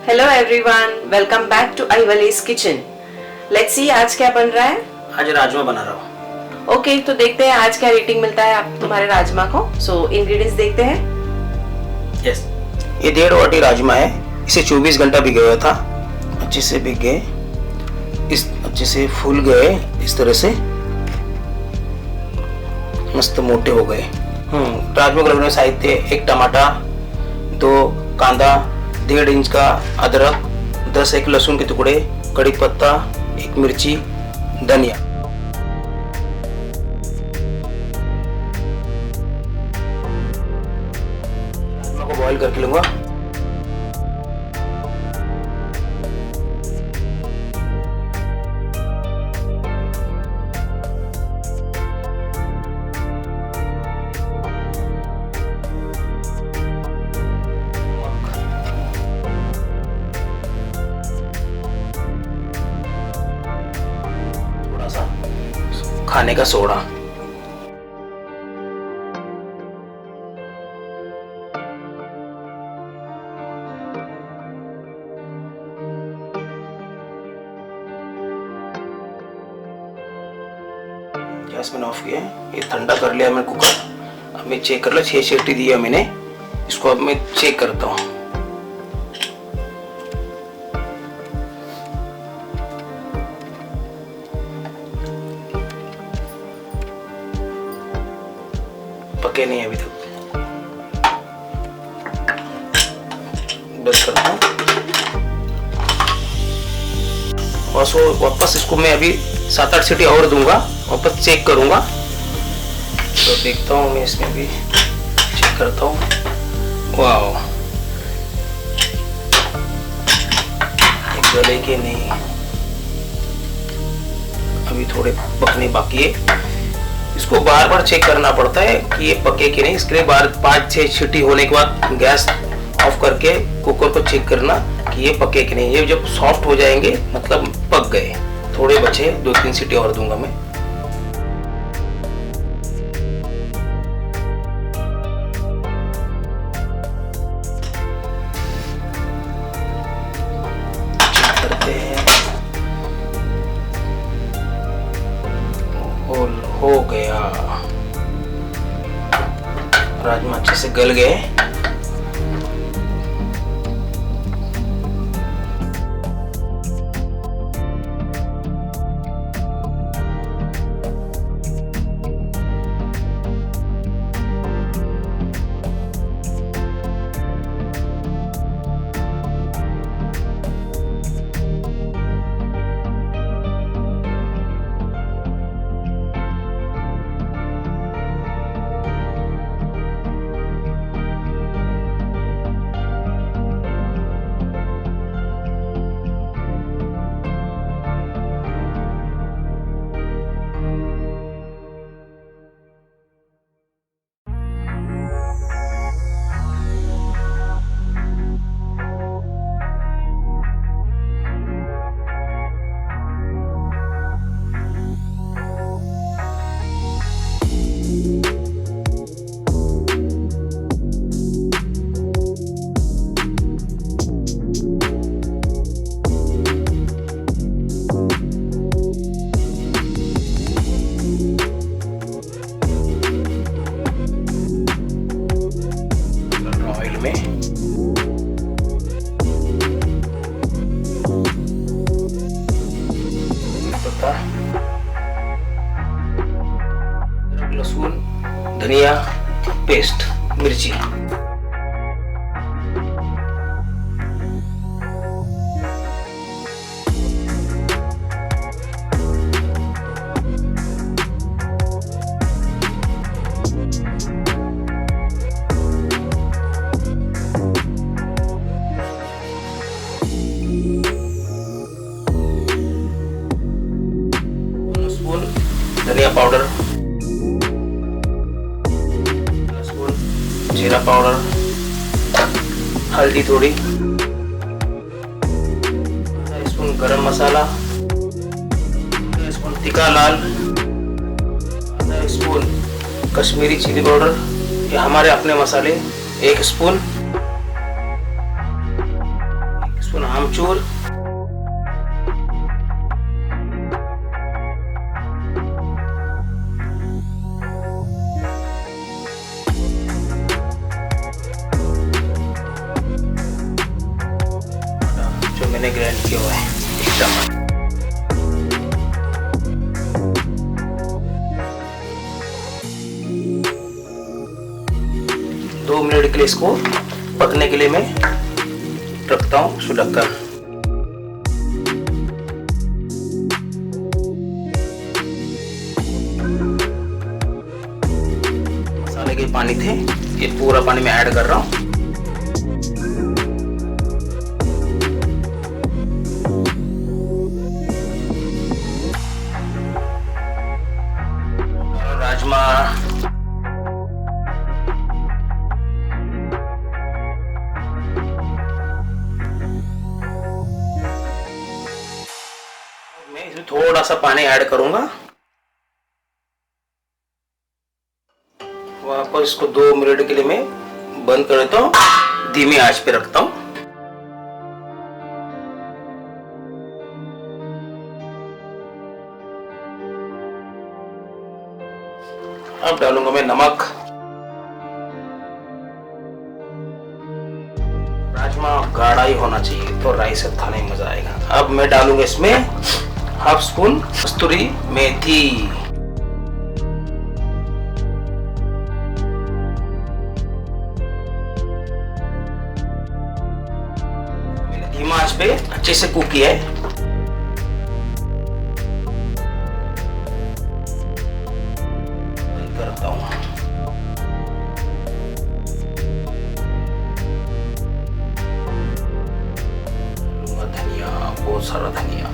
Hello everyone, welcome back to आईवाले's kitchen. Let's see आज क्या बन रहा है। आज राजमा बना रहा हूँ। ओके, तो देखते हैं आज क्या रेटिंग मिलता है आप तुम्हारे राजमा को। सो इंग्रेडिएंट्स देखते हैं। यस, ये 1.5 वाटी राजमा है। इसे 24 घंटा भिगोया हुआ था। अच्छे से भीग गए, इस अच्छे से फूल गए, इस तरह से मस्त मोटे हो गए। राजमा को लगने साहित्य: 1 टमाटा, 2 कांदा, 1.5 इंच का अदरक, 10 एक लहसुन के टुकड़े, कड़ी पत्ता, 1 मिर्ची, धनिया। राजमा को बॉईल करके लूंगा। खाने का सोडा, गैस मैंने ऑफ किया है। ये ठंडा कर लिया मैंने कुकर। अब मैं चेक कर लो, 6 सीटी दिया मैंने। इसको अब मैं चेक करता हूँ। पके नहीं अभी तक। बस करता हूँ बस। वापस इसको मैं अभी 7-8 सीटी और दूंगा, वापस चेक करूंगा। तो देखता हूँ मैं इसमें भी चेक करता हूँ। वाह, गले के नहीं, अभी थोड़े पकने बाकी है। इसको बार बार चेक करना पड़ता है कि ये पके कि नहीं। इसके लिए बार 5-6 सीटी होने के बाद गैस ऑफ करके कुकर को चेक करना कि ये पके कि नहीं। ये जब सॉफ्ट हो जाएंगे मतलब पक गए। थोड़े बचे, 2-3 सीटी और दूंगा मैं। चेक करते हैं। हो गया, राजमा अच्छे से गल गए। लहसुन, धनिया पेस्ट, मिर्ची, धनिया पाउडर, जीरा पाउडर, हल्दी थोड़ी, स्पून गरम मसाला, स्पून तीखा लाल, आधा स्पून कश्मीरी चिली पाउडर, ये हमारे अपने मसाले, 1 स्पून टीस्पून आमचूर, जो मैंने ग्राइंड किया हुआ है 1 चम्मच। दो मिनट के लिए इसको पकने के लिए मैं रखता हूँ इसको ढककर। मसाले के पानी थे, ये पूरा पानी मैं ऐड कर रहा हूँ। राजमा, मैं इसमें थोड़ा सा पानी ऐड करूंगा। वापस इसको 2 मिनट के लिए मैं बंद कर देता हूँ, धीमी आंच पे रखता हूँ। अब डालूंगा मैं नमक। राजमा गाढ़ा ही होना चाहिए तो राइस से खाने में मजा आएगा। अब मैं डालूंगा इसमें हाफ स्पून कस्तूरी मेथी। मैंने धीमा आंच पे अच्छे से कुक किया है। करता हूँ धनिया, बहुत सारा धनिया।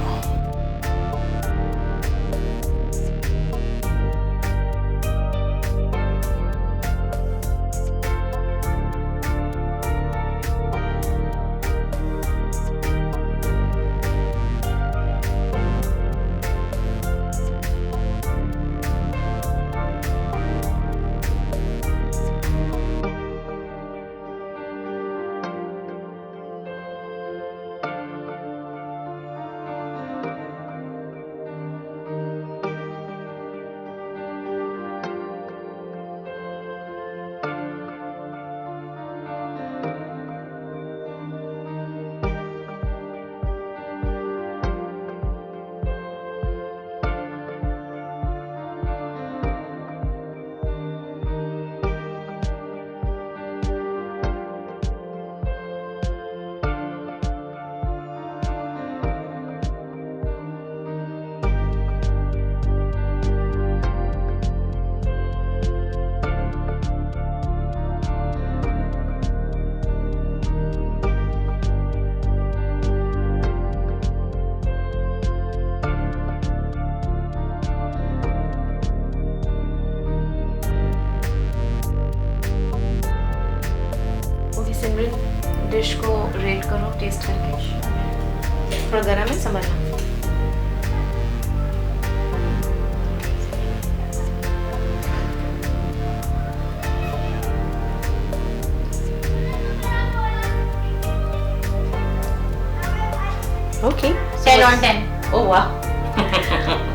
डिश को रेट करो टेस्ट करके, थोड़ा गरम है संभलना। Okay. 10 on 10. Oh wow.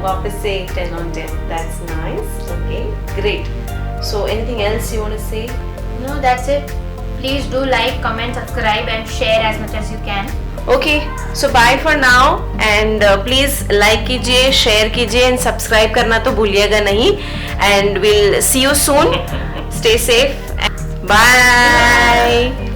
वापस से 10 on 10. That's nice. Okay, great. So anything else you want to say? No, that's it. Please do like, comment, subscribe and share as much as you can. Okay, so bye for now and please like कीजिए, share कीजिए and subscribe करना तो भूलिएगा नहीं and we'll see you soon. Stay safe. Bye.